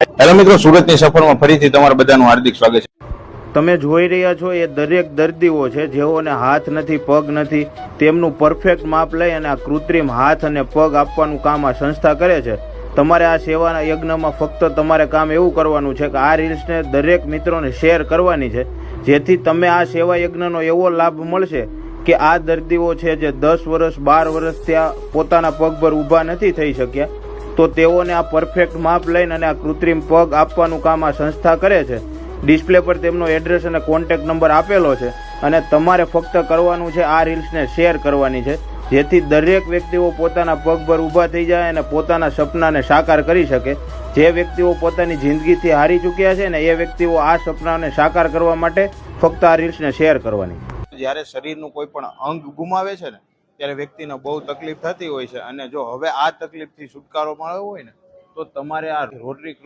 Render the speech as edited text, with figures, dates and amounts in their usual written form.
Hello મિત્રો, સુરતની સફરમાં ફરીથી તમારા બધાનું હાર્દિક સ્વાગત છે. તમે જોઈ રહ્યા છો એ દરેક દર્દીઓ છે જેઓને હાથ નથી, પગ નથી, તેમનું પરફેક્ટ માપ લઈ અને આ કૃત્રિમ હાથ અને પગ આપવાનું કામ આ સંસ્થા કરે છે. તમારે આ સેવાના યજ્ઞમાં ફક્ત તમારે કામ એવું કરવાનું છે કે આ રીલ્સને દરેક મિત્રોને શેર કરવાની છે, જેથી તમે આ સેવા યજ્ઞનો એવો લાભ મળશે કે આ દર્દીઓ છે જે 10 વર્ષ 12 વર્ષ ત્યાં પોતાના પગ પર ઊભા નથી થઈ શક્યા, તો તેઓને આ પરફેક્ટ માપ લઈને અને આ કૃત્રિમ પગ આપવાનું કામ આ સંસ્થા કરે છે. ડિસ્પ્લે પર તેમનો એડ્રેસ અને કોન્ટેક્ટ નંબર આપેલો છે અને તમારે ફક્ત કરવાનું છે આ રીલ્સને શેર કરવાની છે, જેથી દરેક વ્યક્તિઓ પોતાના પગ પર ઊભા થઈ જાય અને પોતાના સપનાને સાકાર કરી શકે. જે વ્યક્તિઓ પોતાની જિંદગીથી હારી ચૂક્યા છે ને એ વ્યક્તિઓ આ સપનાને સાકાર કરવા માટે ફક્ત આ રીલ્સને શેર કરવાની. જ્યારે શરીરનું કોઈ પણ અંગ ગુમાવે છે ને ત્યારે વ્યક્તિને બહુ તકલીફ થતી હોય છે, અને જો હવે આ તકલીફથી છુટકારો મળવો હોય ને તો તમારે આ રોટરી ક્લબ